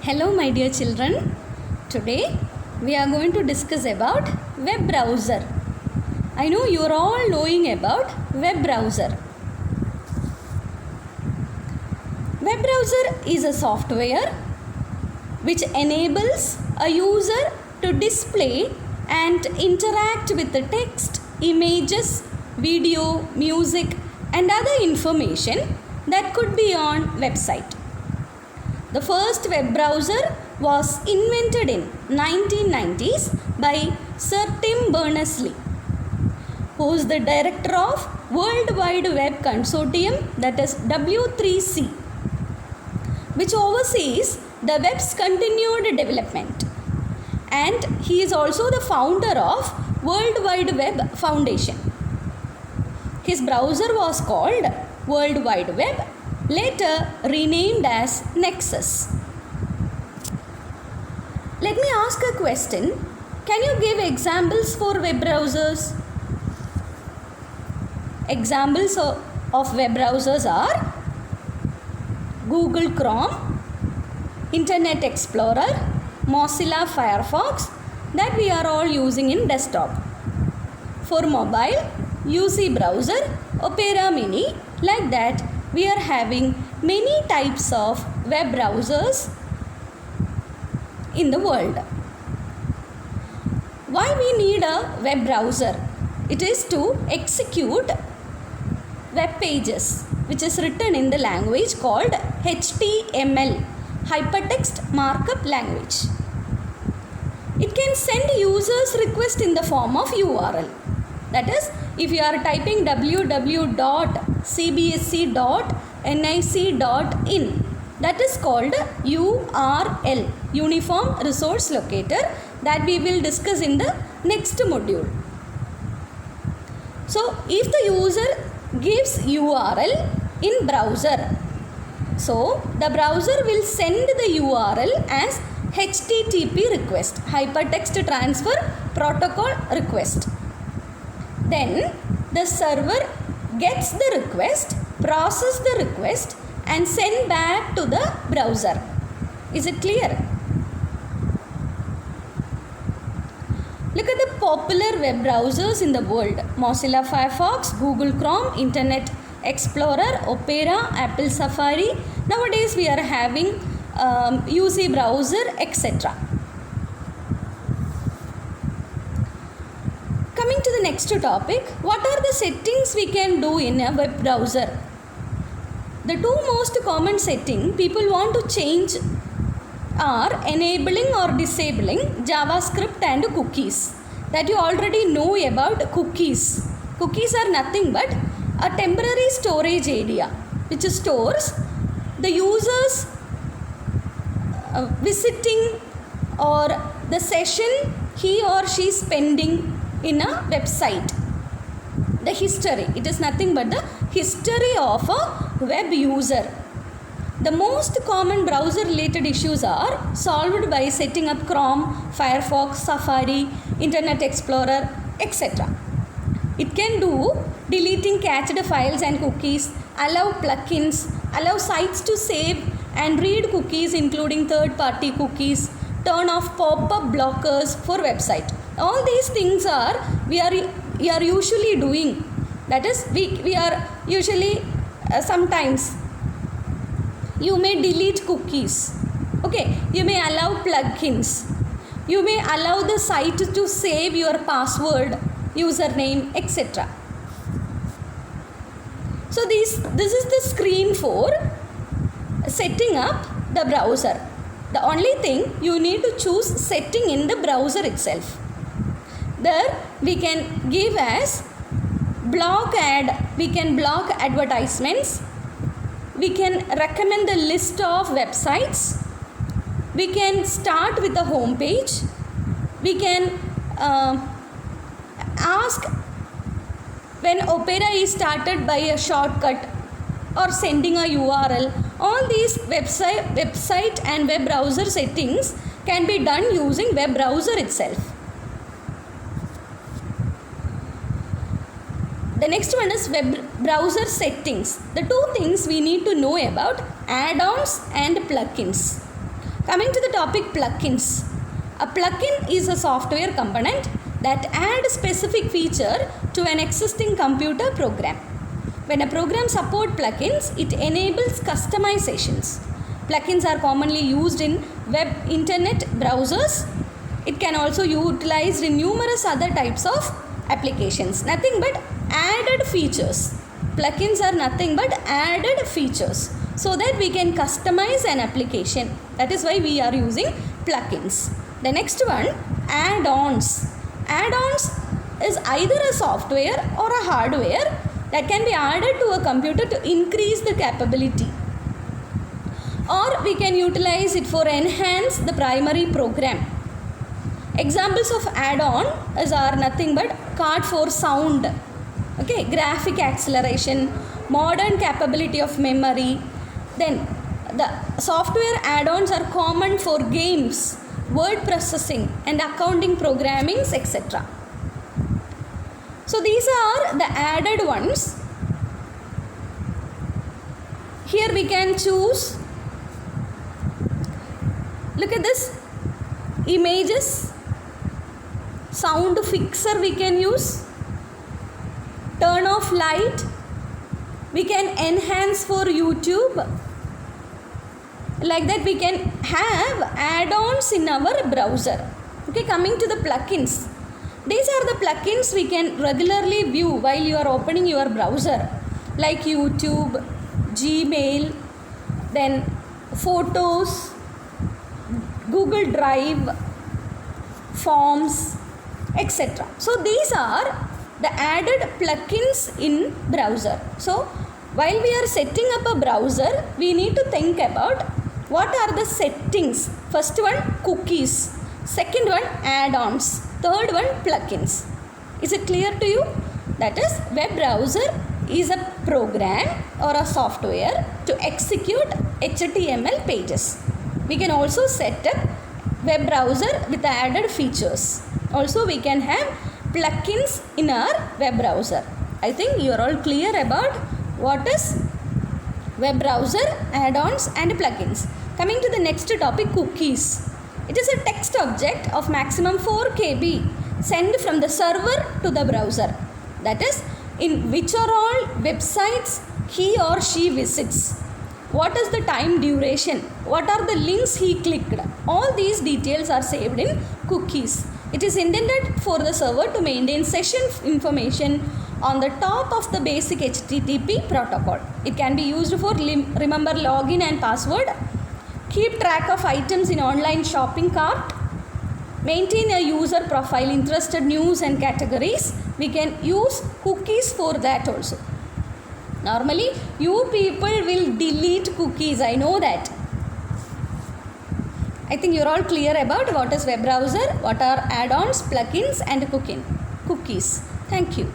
Hello my dear children. Today we are going to discuss about web browser. I know you are all knowing about web browser. Web browser is a software which enables a user to display and interact with the text, images, video, music and other information that could be on website. The first web browser was invented in 1990s by Sir Tim Berners-Lee, who is the director of World Wide Web Consortium, that is W3C, which oversees the web's continued development. And he is also the founder of World Wide Web Foundation. His browser was called World Wide Web, later renamed as Nexus. Let me ask a question. Can you give examples for web browsers? Examples of web browsers are Google Chrome, Internet Explorer, Mozilla Firefox that we are all using in desktop. For mobile, UC browser, Opera Mini, like that we are having many types of web browsers in the world. Why we need a web browser? It is to execute web pages which is written in the language called HTML, Hypertext Markup Language. It can send users request in the form of URL. That is, if you are typing www.cbsc.nic.in, that is called URL, Uniform Resource Locator, that we will discuss in the next module. So, if the user gives URL in browser, so the browser will send the URL as HTTP request, Hypertext Transfer Protocol request. Then the server gets the request, process the request and send back to the browser. Is it clear? Look at the popular web browsers in the world. Mozilla Firefox, Google Chrome, Internet Explorer, Opera, Apple Safari. Nowadays we are having UC browser, etc. Coming to the next topic, what are the settings we can do in a web browser? The two most common settings people want to change are enabling or disabling JavaScript and cookies. That you already know about cookies. Cookies are nothing but a temporary storage area which stores the user's visiting or the session he or she is spending in a website. The history, it is nothing but the history of a web user. The most common browser related issues are solved by setting up Chrome, Firefox, Safari, Internet Explorer, etc. It can do deleting cached files and cookies, allow plugins, allow sites to save and read cookies including third-party cookies, turn off pop-up blockers for website. All these things are we are usually doing. That is, we are usually sometimes you may delete cookies. Okay, you may allow plugins. You may allow the site to save your password, username, etc. So this is the screen for setting up the browser. The only thing you need to choose setting in the browser itself. There we can give as block ad, we can block advertisements, we can recommend the list of websites, we can start with the home page, we can ask when Opera is started by a shortcut or sending a URL. All these website and web browser settings can be done using web browser itself. The next one is web browser settings. The two things we need to know about add-ons and plugins. Coming to the topic plugins. A plugin is a software component that adds specific feature to an existing computer program. When a program supports plugins, it enables customizations. Plugins are commonly used in web internet browsers. It can also be utilized in numerous other types of applications. Nothing but added features. Plugins are nothing but added features so that we can customize an application. That is why we are using plugins. The next one, add-ons. Add-ons is either a software or a hardware that can be added to a computer to increase the capability, or we can utilize it for enhance the primary program. Examples of add-on are nothing but card for sound, okay, graphic acceleration, modern capability of memory. Then the software add-ons are common for games, word processing and accounting programming, etc. So these are the added ones. Here we can choose. Look at this. Images, sound fixer we can use, turn off light, we can enhance for YouTube. Like that we can have add-ons in our browser. Okay, coming to the plugins. These are the plugins we can regularly view while you are opening your browser, like YouTube, Gmail, then Photos, Google Drive, Forms, etc. So these are the added plugins in browser. So while we are setting up a browser, we need to think about what are the settings. First one, cookies. Second one, add-ons. Third one, plugins. Is it clear to you? That is, web browser is a program or a software to execute HTML pages. We can also set up web browser with added features. Also, we can have plugins in our web browser. I think you are all clear about what is web browser, add-ons and plugins. Coming to the next topic, cookies. It is a text object of maximum 4 KB sent from the server to the browser. That is, in which are all websites he or she visits. What is the time duration? What are the links he clicked? All these details are saved in cookies. It is intended for the server to maintain session information on the top of the basic HTTP protocol. It can be used for remember login and password, keep track of items in online shopping cart, maintain a user profile, interested news and categories. We can use cookies for that also. Normally, you people will delete cookies. I know that. I think you are all clear about what is web browser, what are add-ons, plugins and cookies. Thank you.